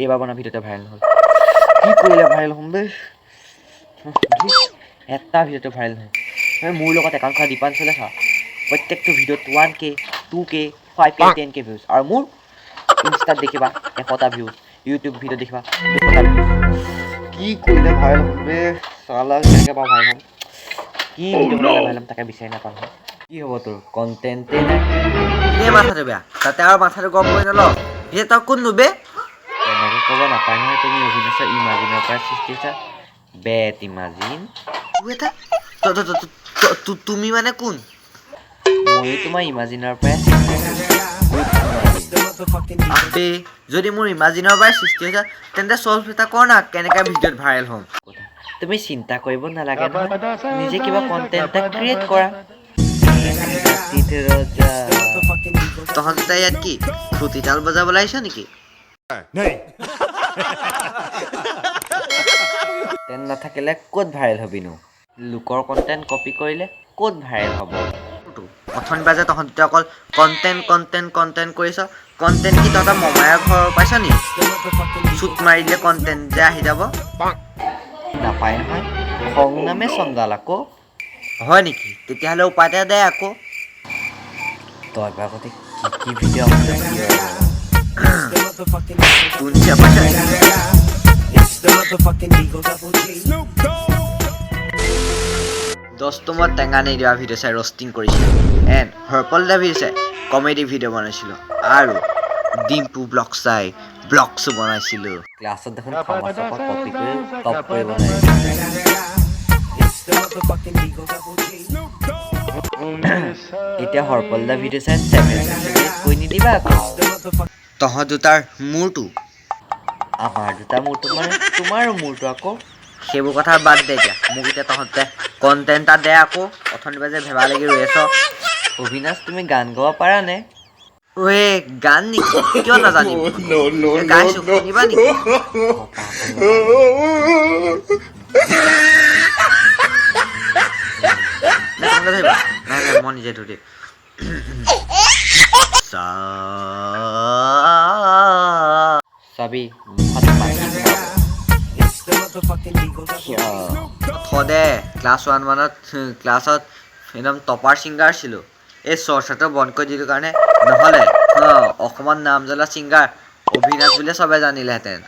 এইবাৰ বনা ভিডিঅ'তে ভাইৰেল হ'ল কি কৰিলে ভাইৰেল হ'ম বে এটা ভিডিঅ'তে ভাইৰেল হ'ল মোৰ লগত একাউণ্ট খোলা দীপাঞ্চলে চা প্ৰত্যেকটো ভিডিঅ'ত 1K 2K 5K 10K views আৰু মোৰ ইনষ্টাত দেখিবা 100টা ভিউজ ইউটিউব ভিডিঅ' দেখিবা 200টা ভিউজ কি কৰিলে ভাইৰেল হ'ম বে চালা কেনেকৈ বাৰু ভাইৰেল হ'ম কি ভিডিঅ' বনালে ভাইৰেল হ'ম তাকে বিচাৰি নাপাম কি হ'ব তোৰ কণ্টেণ্টে নাই এনেই মাথাটো বেয়া তাতে আৰু মাথাটো গৰম কৰি নল পিছে তই কোন বে তেনেকৈ ক'ব নাপায় নহয় তুমি অভিনাশৰ ইমাজিনৰ পৰা সৃষ্টি হৈছা বেট ইমাজিন তুমি মানে কোন ময়ো তোমাৰ ইমাজিনৰ পৰাই সৃষ্টি আবে যদি মোৰ ইমাজিনৰ পৰাই সৃষ্টি হৈছে তেন্তে চল্ভ এটা কৰ না কেনেকৈ ভিডিঅ'ত ভাইৰেল হ'ম তুমি চিন্তা কৰিব নালাগে নহয় নিজে কিবা কণ্টেণ্ট এটা ক্ৰিয়েট কৰা তহঁতে ইয়াত কি খুটিতাল বজাবলৈ আহিছ নেকি তেন নাথাকিলে ক'ত ভাইৰেল হবিনো লোকৰ কণ্টেণ্ট কপি কৰিলে ক'ত ভাইৰেল হ'ব অথনিবাৰ যে তহঁতে অকল কণ্টেণ্ট কৰিছ কণ্টেণ্ট কি তহঁতৰ মমায়াৰ ঘৰ পাইছ নি চুট মাৰি দিলে কণ্টেণ্ট যে আহি যাব নাপায় নহয় খং নামে চন্দাল আকৌ হয় নেকি তেতিয়াহ'লে উপায় এটা দে আকৌ তই আগতে কি ভিডিঅ' তুনচিয়া পাইছ দস্তমত টেঙা নিদিয়া ভিডিঅ' চাই ৰষ্টিং কৰিছিলোঁ এণ্ড হৰপল দা ভিডিঅ' চাই কমেডি ভিডিঅ' বনাইছিলোঁ আৰু ডিম্পু ব্লগ চাই ব্লগছো বনাইছিলোঁ ক্লাছত দেখোন থমাছক কপি কৰি টপ কৰিব নোৱাৰে এতিয়া হৰপল দা ভিডিঅ' চাই 7 কৈ নিদিবা আকৌ তহঁত দুটাৰ মূৰটো আমাৰ দুটা মূৰটো মানে তোমাৰো মূৰটো আকৌ সেইবোৰ কথা বাদ দে এতিয়া মোক এতিয়া তহঁতে কণ্টেণ্ট এটা দে আকৌ অথনিবাৰ যে ভেবা লাগি ৰৈ আছ অবিনাশ তুমি গান গাব পাৰানে ঐ গান নেকি কিয় নাজানিম গাইছোঁ শুনিবা নেকি নাই মই নিজে ধৰি চাবি দে ক্লাছ 1 মানত ক্লাছত একদম টপাৰ ছিংগাৰ আছিলোঁ এই চৰ্চাটো বন্ধ কৰি দিলোঁ কাৰণে নহ'লে অসমত নাম জ্বলা ছিংগাৰ অভিনাশ বুলিয়ে চবে জানিলেহেঁতেন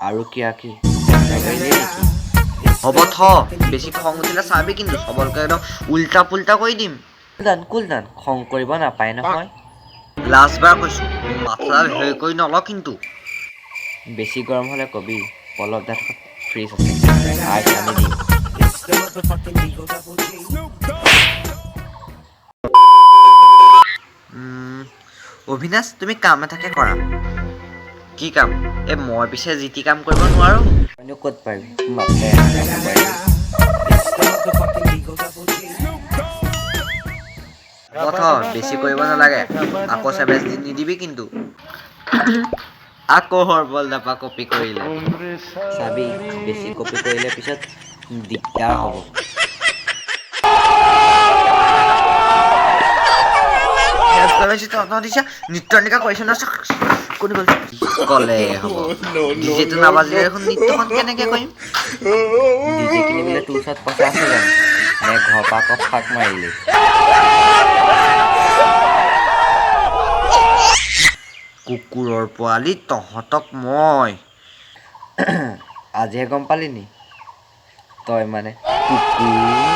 আৰু কি হ'ব থ বেছি খং উঠিলে চাবি কিন্তু চবলৈকে একদম উল্টা পুল্টা কৰি দিম কুল দান খং কৰিব নাপায় নহয় লাষ্টবাৰ কৈছোঁ মাথাডাল হেৰি কৰি নল কিন্তু বেছি গৰম হ'লে কবি পলপ দাঁত ফ্ৰিজ আছে আইচ আনি দিম অভিনাশ তুমি কাম এটাকে কৰা কি কাম এই মই পিছে যি টি কাম কৰিব নোৱাৰোঁ ক'ত পাৰিবি বেছি কৰিব নালাগে আকৌ চেভেজ দি নিদিবি কিন্তু আকৌ হৰবল দাপা কপি কৰিলে চাবি বেছি কপি কৰিলে পিছত দিগদাৰ হ'ব নৃত্য এনেকা কৰিছে ন ক'লে হ'ব ডিজেটো নাবাজিলে দেখোন নৃত্যখন কেনেকে কৰিম ডিজে কিনিবলৈ তোৰ ওচৰত পইচা আছে জানো নে ঘৰৰ পৰা আকৌ ফাক মাৰিলি কুকুৰৰ পোৱালি তহঁতক মই আজিহে গম পালি নি তই মানে কুকুৰ